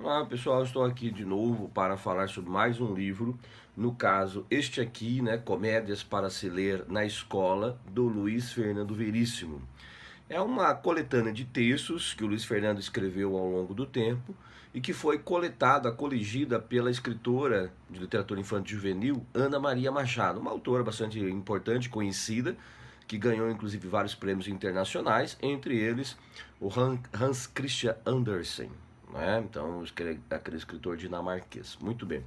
Olá pessoal, estou aqui de novo para falar sobre mais um livro. No caso, este aqui, né, Comédias para se ler na escola, do Luiz Fernando Veríssimo. É uma coletânea de textos que o Luiz Fernando escreveu ao longo do tempo e que foi coletada, coligida pela escritora de literatura infantil juvenil Ana Maria Machado, uma autora bastante importante, conhecida, que ganhou inclusive vários prêmios internacionais, entre eles o Hans Christian Andersen, né? Então, aquele escritor dinamarquês. Muito bem.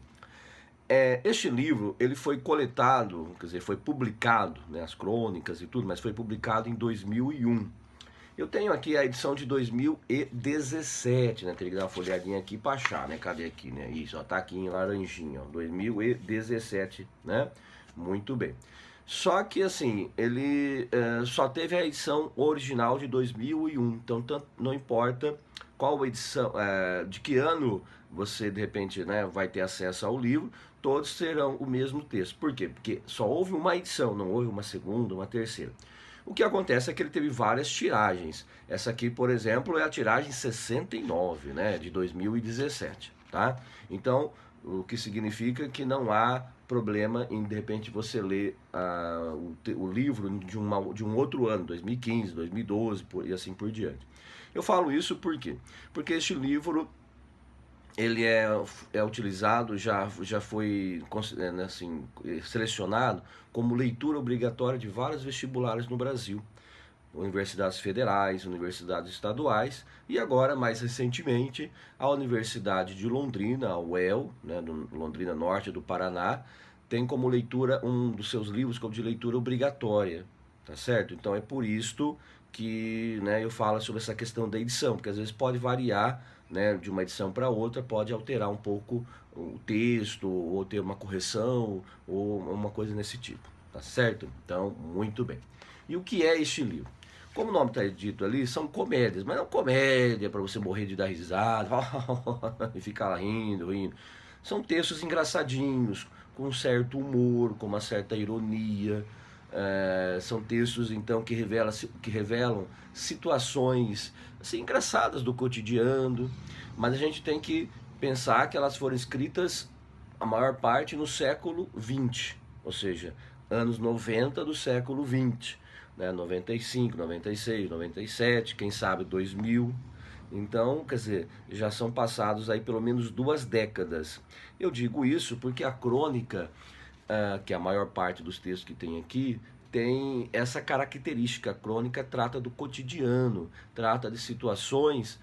Este livro ele foi coletado, quer dizer, foi publicado, né, as crônicas e tudo, mas foi publicado em 2001. Eu tenho aqui a edição de 2017, né? Teria que dar uma folhadinha aqui para achar, né? Cadê aqui, né? Isso, ó, tá aqui em laranjinha, ó, 2017, né? Muito bem. Só que assim, ele só teve a edição original de 2001, então não importa qual edição, de que ano você de repente, né, vai ter acesso ao livro, todos terão o mesmo texto. Por quê? Porque só houve uma edição, não houve uma segunda, uma terceira. O que acontece é que ele teve várias tiragens. Essa aqui, por exemplo, é a tiragem 69, né, de 2017, tá? Então, o que significa que não há problema em, de repente, você ler o livro de um outro ano, 2015, 2012 e assim por diante. Eu falo isso por quê? Porque este livro ele é utilizado, já foi assim, selecionado como leitura obrigatória de vários vestibulares no Brasil. Universidades federais, universidades estaduais e agora, mais recentemente, a Universidade de Londrina, a UEL, né, Londrina Norte do Paraná, tem como leitura um dos seus livros como de leitura obrigatória, tá certo? Então é por isto que, né, eu falo sobre essa questão da edição, porque às vezes pode variar, né, de uma edição para outra, pode alterar um pouco o texto, ou ter uma correção, ou uma coisa nesse tipo, tá certo? Então, muito bem. E o que é este livro? Como o nome está dito ali, são comédias, mas não comédia para você morrer de dar risada e ficar lá rindo. São textos engraçadinhos, com um certo humor, com uma certa ironia. São textos então que revelam situações assim, engraçadas do cotidiano, mas a gente tem que pensar que elas foram escritas a maior parte no século XX, ou seja, anos 90 do século XX, né? 95, 96, 97, quem sabe 2000. Então, quer dizer, já são passados aí pelo menos 2 décadas. Eu digo isso porque a crônica, que é a maior parte dos textos que tem aqui, tem essa característica. A crônica trata do cotidiano, trata de situações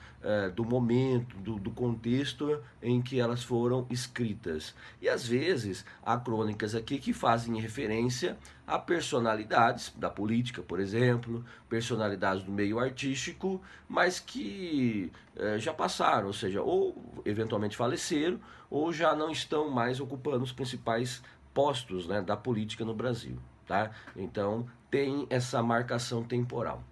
do momento, do contexto em que elas foram escritas. E às vezes há crônicas aqui que fazem referência a personalidades da política, por exemplo, personalidades do meio artístico, mas que já passaram, ou seja, ou eventualmente faleceram, ou já não estão mais ocupando os principais postos, né, da política no Brasil. Tá? Então tem essa marcação temporal.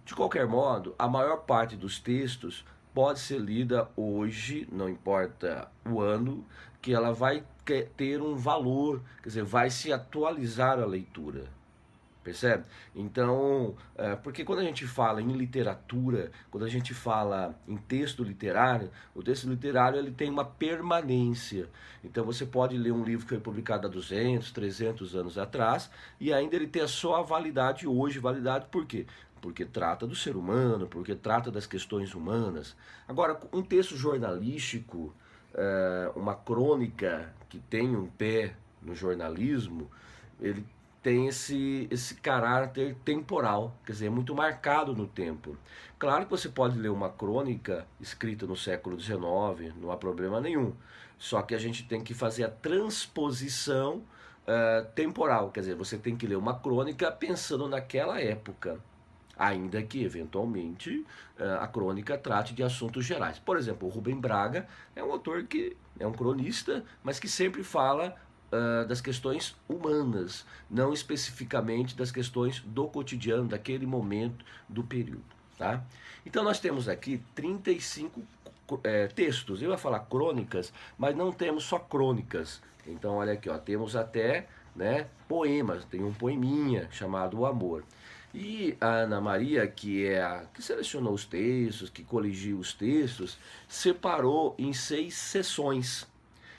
De qualquer modo, a maior parte dos textos pode ser lida hoje, não importa o ano, que ela vai ter um valor, quer dizer, vai se atualizar a leitura. Percebe? Então, porque quando a gente fala em literatura, quando a gente fala em texto literário, o texto literário ele tem uma permanência. Então você pode ler um livro que foi publicado há 200, 300 anos atrás e ainda ele tem a sua validade hoje. Validade por quê? Porque trata do ser humano, porque trata das questões humanas. Agora, um texto jornalístico, uma crônica que tem um pé no jornalismo, ele tem esse caráter temporal, quer dizer, é muito marcado no tempo. Claro que você pode ler uma crônica escrita no século XIX, não há problema nenhum. Só que a gente tem que fazer a transposição temporal, quer dizer, você tem que ler uma crônica pensando naquela época, ainda que eventualmente a crônica trate de assuntos gerais. Por exemplo, o Rubem Braga é um autor que é um cronista, mas que sempre fala das questões humanas, não especificamente das questões do cotidiano, daquele momento, do período. Tá? Então nós temos aqui 35 textos. Eu ia falar crônicas, mas não temos só crônicas. Então olha aqui, ó, temos até, né, poemas. Tem um poeminha chamado O Amor. E a Ana Maria, que é a que selecionou os textos, que coligiu os textos, separou em 6 sessões.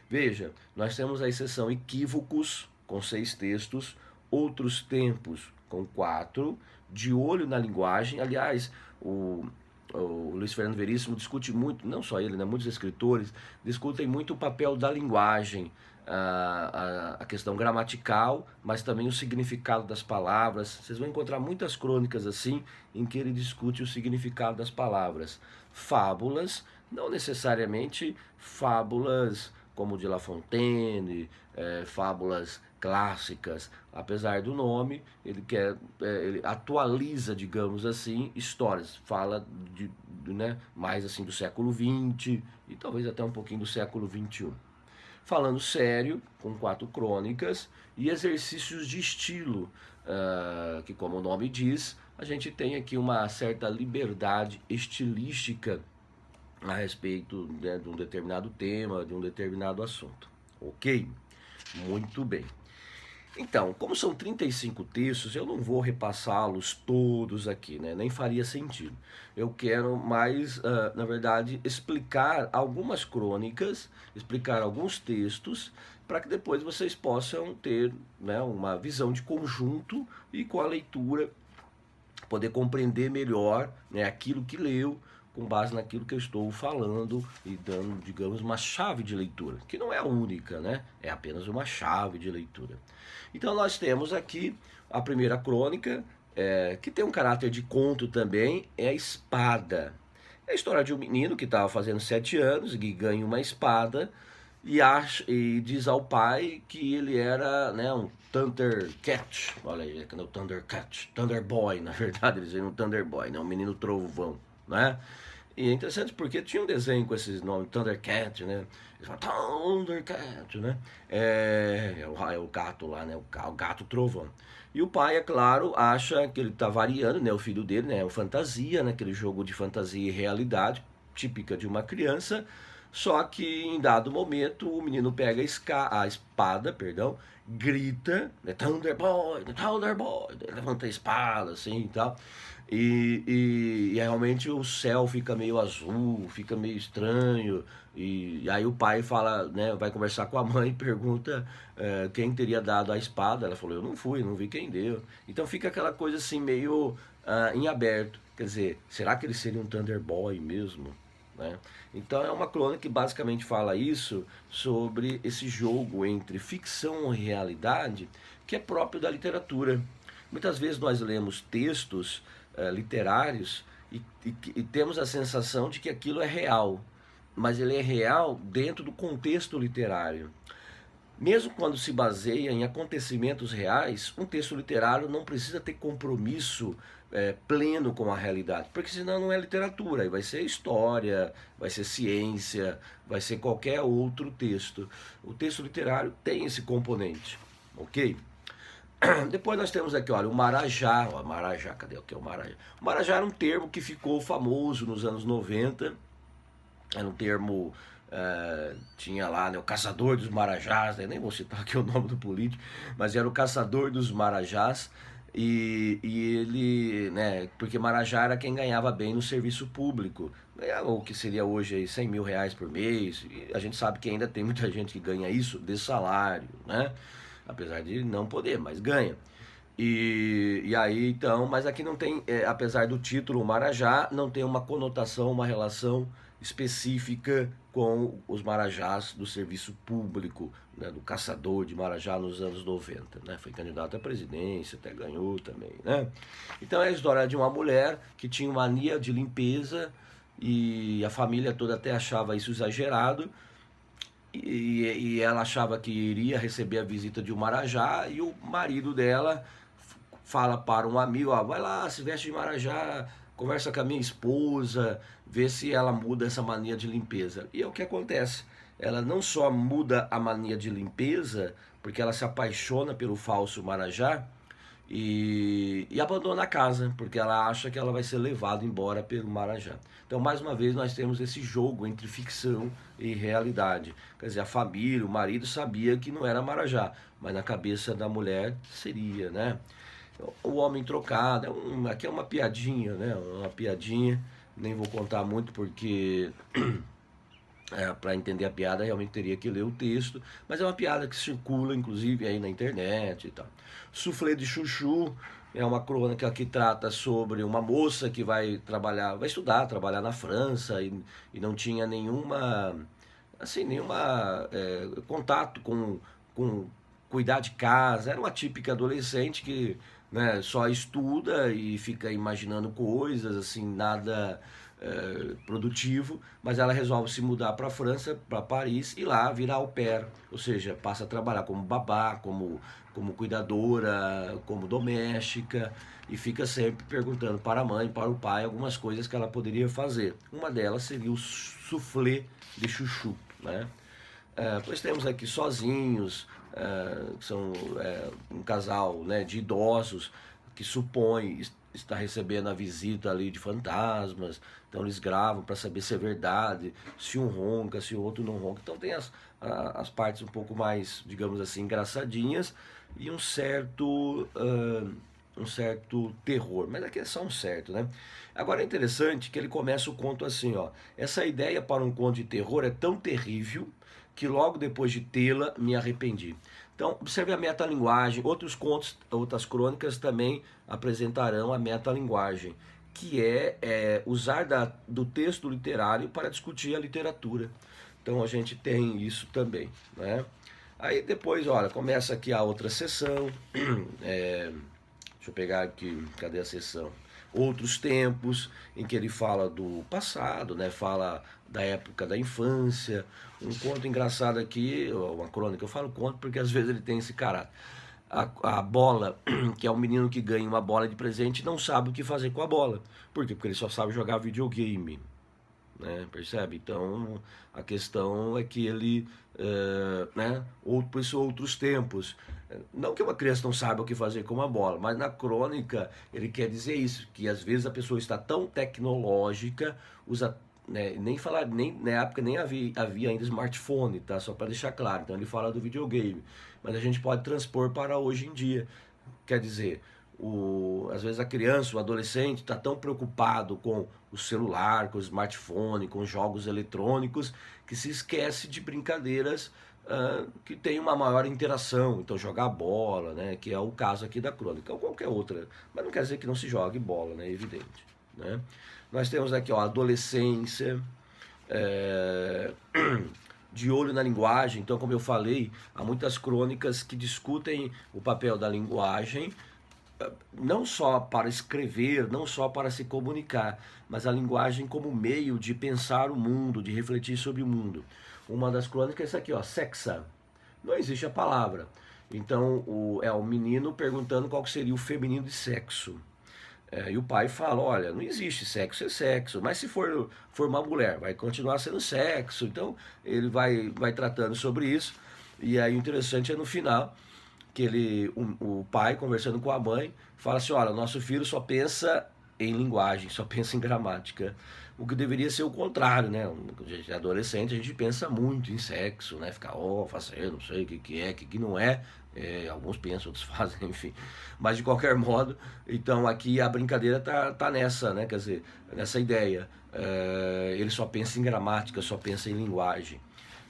Veja, nós temos a seção Equívocos, com 6 textos, Outros Tempos, com 4, De Olho na Linguagem. Aliás, o Luiz Fernando Veríssimo discute muito, não só ele, né, muitos escritores discutem muito o papel da linguagem, a questão gramatical, mas também o significado das palavras. Vocês vão encontrar muitas crônicas assim, em que ele discute o significado das palavras. Fábulas, não necessariamente fábulas como de La Fontaine, fábulas clássicas, apesar do nome, ele atualiza, digamos assim, histórias, fala né, mais assim do século XX e talvez até um pouquinho do século XXI. Falando sério, com 4 crônicas e exercícios de estilo, que como o nome diz, a gente tem aqui uma certa liberdade estilística a respeito, né, de um determinado tema, de um determinado assunto. Ok? Muito bem. Então, como são 35 textos, eu não vou repassá-los todos aqui, né? Nem faria sentido. Eu quero mais, na verdade, explicar algumas crônicas, explicar alguns textos, para que depois vocês possam ter, né, uma visão de conjunto e com a leitura poder compreender melhor, né, aquilo que leu, com base naquilo que eu estou falando e dando, digamos, uma chave de leitura, que não é única, né? É apenas uma chave de leitura. Então nós temos aqui a primeira crônica, que tem um caráter de conto também, é a espada. É a história de um menino que estava fazendo 7 anos, que ganha uma espada e diz ao pai que ele era, né, um Thundercat. Olha aí, cadê o Thundercat? Thunderboy, na verdade, eles dizem um Thunderboy, né, um menino trovão, né? E é interessante porque tinha um desenho com esses nomes, Thundercat, né? Eles falam Thundercat, né? É o gato lá, né? O gato trovão. E o pai, é claro, acha que ele está variando, né? O filho dele, né? É uma fantasia, né? Aquele jogo de fantasia e realidade, típica de uma criança. Só que em dado momento o menino pega a espada, perdão, grita, né, Thunderboy, Thunderboy, levanta a espada assim e tal. E realmente o céu fica meio azul, fica meio estranho. E aí o pai fala, né, vai conversar com a mãe e pergunta quem teria dado a espada. Ela falou, eu não fui, não vi quem deu. Então fica aquela coisa assim meio em aberto. Quer dizer, será que ele seria um Thunderboy mesmo? Né? Então é uma crônica que basicamente fala isso, sobre esse jogo entre ficção e realidade, que é próprio da literatura. Muitas vezes nós lemos textos literários e temos a sensação de que aquilo é real, mas ele é real dentro do contexto literário. Mesmo quando se baseia em acontecimentos reais, um texto literário não precisa ter compromisso pleno com a realidade, porque senão não é literatura, aí vai ser história, vai ser ciência, vai ser qualquer outro texto. O texto literário tem esse componente, ok? Depois nós temos aqui, olha, o Marajá. Ó, Marajá, cadê o que é o Marajá? O Marajá era um termo que ficou famoso nos anos 90. Era um termo, tinha lá, né, o caçador dos marajás, né, nem vou citar aqui o nome do político, mas era o caçador dos marajás. E ele, né, porque marajá era quem ganhava bem no serviço público, ganhava o que seria hoje aí 100 mil reais por mês, e a gente sabe que ainda tem muita gente que ganha isso de salário, né? Apesar de não poder, mas ganha. E aí então, mas aqui não tem, apesar do título Marajá, não tem uma conotação, uma relação específica com os marajás do serviço público, né, do caçador de marajá nos anos 90, né? Foi candidato à presidência, até ganhou também, né? Então é a história de uma mulher que tinha mania de limpeza e a família toda até achava isso exagerado, e ela achava que iria receber a visita de um marajá e o marido dela fala para um amigo, ó, vai lá, se veste de marajá, conversa com a minha esposa, vê se ela muda essa mania de limpeza. E é o que acontece. Ela não só muda a mania de limpeza, porque ela se apaixona pelo falso marajá, e abandona a casa, porque ela acha que ela vai ser levada embora pelo Marajá. Então, mais uma vez, nós temos esse jogo entre ficção e realidade. Quer dizer, a família, o marido sabia que não era Marajá, mas na cabeça da mulher seria, né? O Homem Trocado, aqui é uma piadinha, né? Uma piadinha, nem vou contar muito porque para entender a piada realmente teria que ler o texto, mas é uma piada que circula inclusive aí na internet e tal. Soufflé de Chuchu é uma crônica que trata sobre uma moça que vai trabalhar, vai estudar, trabalhar na França e não tinha nenhuma, assim, nenhuma contato com cuidar de casa. Era uma típica adolescente que, né, só estuda e fica imaginando coisas, assim, nada produtivo, mas ela resolve se mudar para a França, para Paris, e lá virar au pair, ou seja, passa a trabalhar como babá, como cuidadora, como doméstica, e fica sempre perguntando para a mãe, para o pai, algumas coisas que ela poderia fazer. Uma delas seria o soufflé de chuchu, né? Pois temos aqui Sozinhos, que são um casal, né, de idosos que supõe estar recebendo a visita ali de fantasmas, então eles gravam para saber se é verdade, se um ronca, se o outro não ronca. Então tem as partes um pouco mais, digamos assim, engraçadinhas e um certo terror, mas aqui é só um certo, né? Agora é interessante que ele começa o conto assim, ó. Essa ideia para um conto de terror é tão terrível que logo depois de tê-la me arrependi. Então, observe a metalinguagem. Outros contos, outras crônicas também apresentarão a metalinguagem, que é usar do texto literário para discutir a literatura. Então, a gente tem isso também, né? Aí depois, olha, começa aqui a outra sessão. Deixa eu pegar aqui, cadê a sessão? Outros tempos, em que ele fala do passado, né? Fala da época da infância. Um conto engraçado aqui, uma crônica, eu falo conto porque às vezes ele tem esse caráter. A bola, que é um menino que ganha uma bola de presente, não sabe o que fazer com a bola. Por quê? Porque ele só sabe jogar videogame, né? Percebe? Então a questão é que ele, né? Por isso outros tempos. Não que uma criança não saiba o que fazer com uma bola, mas na crônica ele quer dizer isso, que às vezes a pessoa está tão tecnológica, usa, né, nem falar, nem na época nem havia ainda smartphone, tá? Só para deixar claro. Então ele fala do videogame, mas a gente pode transpor para hoje em dia. Quer dizer, às vezes a criança, o adolescente está tão preocupado com o celular, com o smartphone, com jogos eletrônicos, que se esquece de brincadeiras que tem uma maior interação. Então jogar bola, né, que é o caso aqui da crônica, ou qualquer outra. Mas não quer dizer que não se jogue bola, né, é evidente. Né? Nós temos aqui, ó, adolescência, é, de olho na linguagem. Então, como eu falei, há muitas crônicas que discutem o papel da linguagem, não só para escrever, não só para se comunicar, mas a linguagem como meio de pensar o mundo, de refletir sobre o mundo. Uma das crônicas é essa aqui, ó, sexa. Não existe a palavra. Então, é o menino perguntando qual seria o feminino de sexo. E o pai fala, olha, não existe sexo, é sexo, mas se for uma mulher, vai continuar sendo sexo. Então, ele vai tratando sobre isso. E aí o interessante é no final, que o pai, conversando com a mãe, fala assim, olha, nosso filho só pensa em linguagem, só pensa em gramática. O que deveria ser o contrário, né? Quando a gente é adolescente, a gente pensa muito em sexo, né? Ficar, fazendo, não sei o que é, o que não é. Alguns pensam, outros fazem, enfim. Mas de qualquer modo, então aqui a brincadeira tá nessa, né? Quer dizer, nessa ideia. Ele só pensa em gramática, só pensa em linguagem.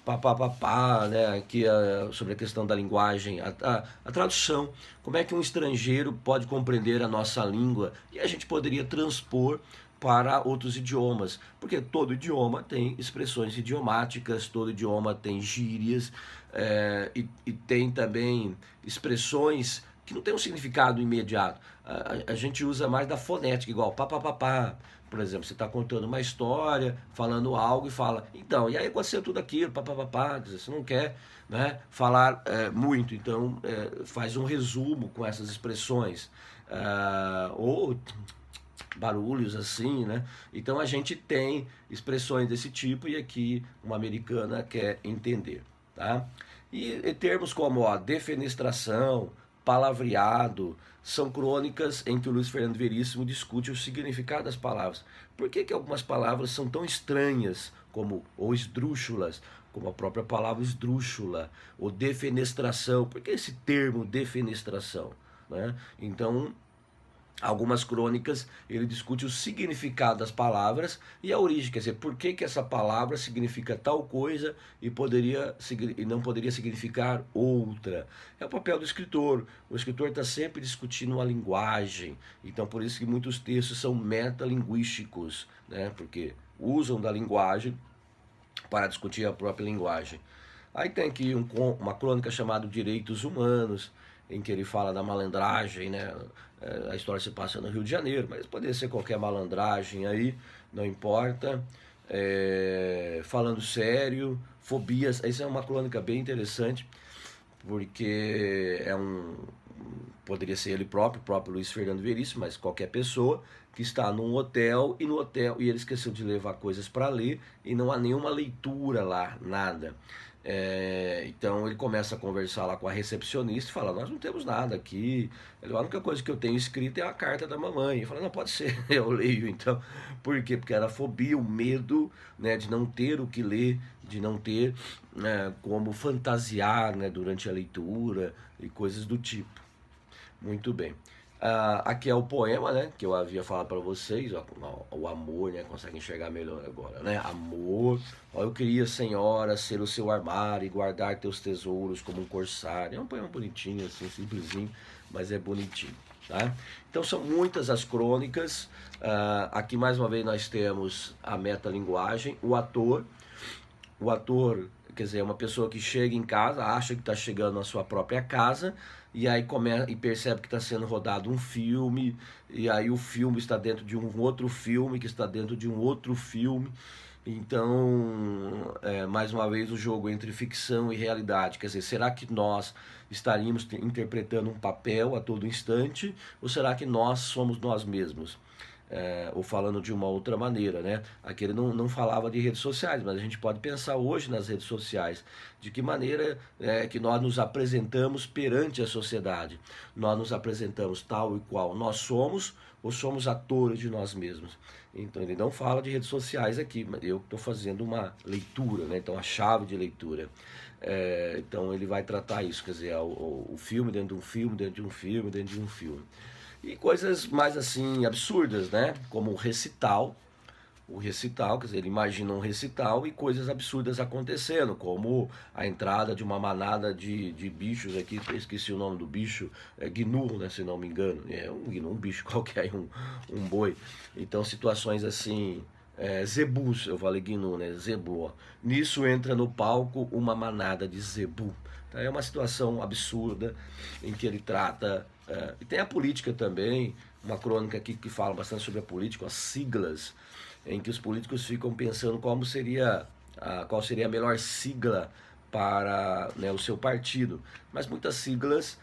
Papapá, né? Aqui sobre a questão da linguagem, a tradução. Como é que um estrangeiro pode compreender a nossa língua? E a gente poderia transpor para outros idiomas, porque todo idioma tem expressões idiomáticas, todo idioma tem gírias, e tem também expressões que não tem um significado imediato. A gente usa mais da fonética, igual papapá. Por exemplo, você está contando uma história, falando algo e fala, então, e aí aconteceu tudo aquilo, papapá, você não quer, né, falar muito, então faz um resumo com essas expressões. Ou barulhos assim, né? Então a gente tem expressões desse tipo e aqui uma americana quer entender, tá? E termos como ó, defenestração, palavreado, são crônicas em que o Luiz Fernando Veríssimo discute o significado das palavras. Por que algumas palavras são tão estranhas, como ou esdrúxulas, como a própria palavra esdrúxula, ou defenestração? Por que esse termo defenestração? né? Então, algumas crônicas ele discute o significado das palavras e a origem, quer dizer, por que que essa palavra significa tal coisa e não poderia significar outra. É o papel do escritor. O escritor está sempre discutindo a linguagem, então por isso que muitos textos são metalinguísticos, né? Porque usam da linguagem para discutir a própria linguagem. Aí tem aqui uma crônica chamada Direitos Humanos, em que ele fala da malandragem, né? A história se passa no Rio de Janeiro, mas poderia ser qualquer malandragem aí, não importa. Falando sério, fobias, essa é uma crônica bem interessante, porque poderia ser ele próprio, o próprio Luiz Fernando Veríssimo, mas qualquer pessoa que está num hotel e no hotel e ele esqueceu de levar coisas para ler e não há nenhuma leitura lá, nada. Então ele começa a conversar lá com a recepcionista e fala: nós não temos nada aqui. Ele, a única coisa que eu tenho escrito é a carta da mamãe. Ele fala: não, pode ser, eu leio então. Por quê? Porque era a fobia, o medo, né, de não ter o que ler, de não ter, né, como fantasiar, né, durante a leitura e coisas do tipo. Muito bem. Aqui é o poema, né, que eu havia falado para vocês, ó, o amor, né, consegue enxergar melhor agora, né? Amor, ó, eu queria, senhora, ser o seu armário e guardar teus tesouros como um corsário. É um poema bonitinho, assim, simplesinho, mas é bonitinho, tá? Então são muitas as crônicas. Aqui mais uma vez nós temos a metalinguagem, o ator, quer dizer, é uma pessoa que chega em casa, acha que está chegando na sua própria casa, e aí começa e percebe que está sendo rodado um filme, e aí o filme está dentro de um outro filme, que está dentro de um outro filme. Então, mais uma vez, o jogo entre ficção e realidade. Quer dizer, será que nós estaríamos interpretando um papel a todo instante, ou será que nós somos nós mesmos? Ou falando de uma outra maneira, né? Aqui ele não falava de redes sociais, mas a gente pode pensar hoje nas redes sociais, de que maneira que nós nos apresentamos perante a sociedade. Nós nos apresentamos tal e qual nós somos, ou somos atores de nós mesmos. Então ele não fala de redes sociais aqui, mas eu estou fazendo uma leitura, né? Então a chave de leitura. Então ele vai tratar isso, quer dizer, o filme dentro de um filme, dentro de um filme, dentro de um filme. E coisas mais assim absurdas, né? Como o recital, quer dizer, ele imagina um recital e coisas absurdas acontecendo, como a entrada de uma manada de bichos aqui, eu esqueci o nome do bicho, gnu, né, se não me engano, um bicho qualquer, um boi. Então situações assim, zebus, eu falei gnu, né, zebu, ó. Nisso entra no palco uma manada de zebu. Então, é uma situação absurda em que ele trata. E tem a política também, uma crônica aqui que fala bastante sobre a política, as siglas, em que os políticos ficam pensando qual seria a melhor sigla para, né, o seu partido. Mas muitas siglas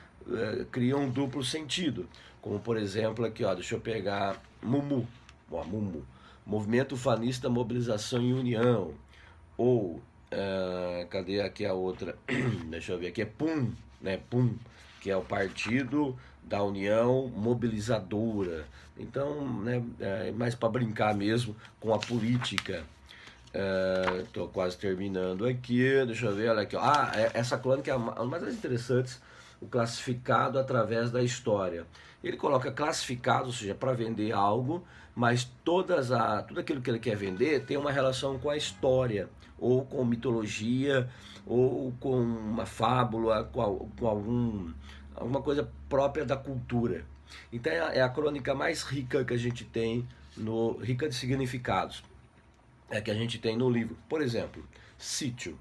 criam um duplo sentido, como por exemplo aqui, ó, deixa eu pegar MUMU, ó, MUMU, Movimento Ufanista Mobilização e União, ou cadê aqui a outra? Deixa eu ver aqui, é PUM, né? PUM, que é o Partido da União Mobilizadora. Então, né, é mais para brincar mesmo com a política. Estou quase terminando aqui, deixa eu ver, olha aqui. Essa crônica é uma das mais interessantes, o classificado através da história. Ele coloca classificado, ou seja, para vender algo, mas tudo aquilo que ele quer vender tem uma relação com a história, ou com mitologia, ou com uma fábula, com alguma coisa própria da cultura. Então é a crônica mais rica que a gente tem, rica de significados, que a gente tem no livro. Por exemplo, sítio,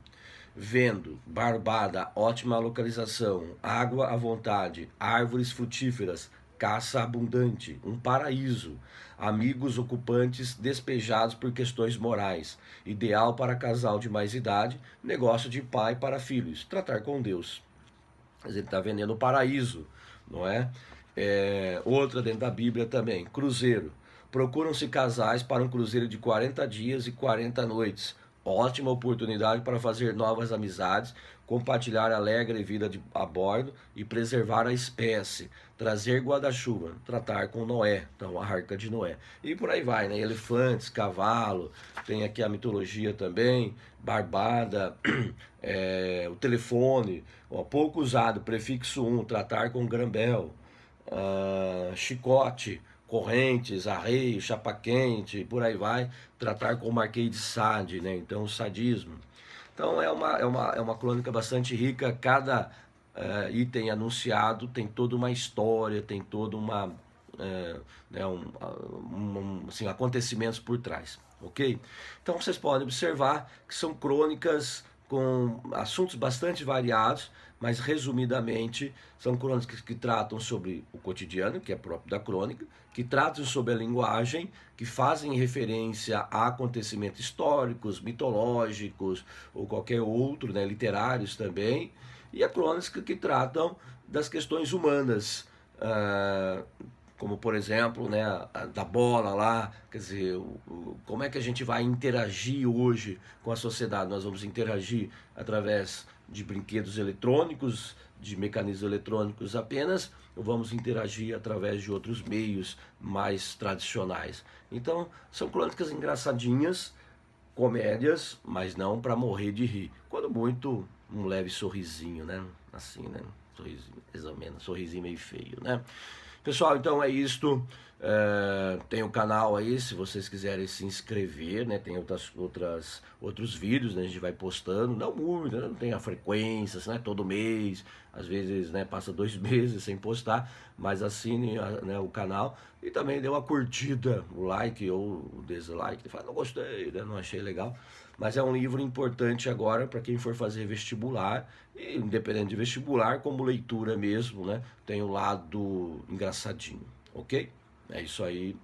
vendo, barbada, ótima localização, água à vontade, árvores frutíferas, caça abundante, um paraíso, amigos ocupantes despejados por questões morais, ideal para casal de mais idade, negócio de pai para filhos, tratar com Deus. Mas ele está vendendo o paraíso, não é? Outra dentro da Bíblia também, cruzeiro. Procuram-se casais para um cruzeiro de 40 dias e 40 noites. Ótima oportunidade para fazer novas amizades, compartilhar a alegre vida a bordo e preservar a espécie. Trazer guarda-chuva, tratar com Noé, então a arca de Noé. E por aí vai, né? Elefantes, cavalo, tem aqui a mitologia também, barbada, o telefone, ó, pouco usado, prefixo 1, tratar com Grambel. chicote, correntes, arreio, chapa quente, por aí vai, tratar com o Marquês de Sade, né? Então, o sadismo. Então, é uma crônica bastante rica, cada item anunciado tem toda uma história, tem toda uma, né, assim, acontecimentos por trás, ok? Então, vocês podem observar que são crônicas com assuntos bastante variados, mas resumidamente são crônicas que tratam sobre o cotidiano, que é próprio da crônica, que tratam sobre a linguagem, que fazem referência a acontecimentos históricos, mitológicos ou qualquer outro, né, literários também, e a crônica que tratam das questões humanas, como por exemplo, né, da bola lá, quer dizer, como é que a gente vai interagir hoje com a sociedade? Nós vamos interagir através de brinquedos eletrônicos, de mecanismos eletrônicos apenas, ou vamos interagir através de outros meios mais tradicionais? Então, são crônicas engraçadinhas, comédias, mas não para morrer de rir. Quando muito, um leve sorrisinho, né? Assim, né? Sorrisinho, mais ou menos, sorrisinho meio feio, né? Pessoal, então é isto. Tem o canal aí, se vocês quiserem se inscrever, né? Tem outros vídeos, né? A gente vai postando, não muito, né? Não tem a frequência, né? Todo mês, às vezes, né? Passa 2 meses sem postar, mas assine, né, o canal e também dê uma curtida, o like ou o dislike. Fala, não gostei, né? Não achei legal. Mas é um livro importante agora para quem for fazer vestibular, e independente de vestibular, como leitura mesmo, né? Tem o lado engraçadinho, ok? É isso aí.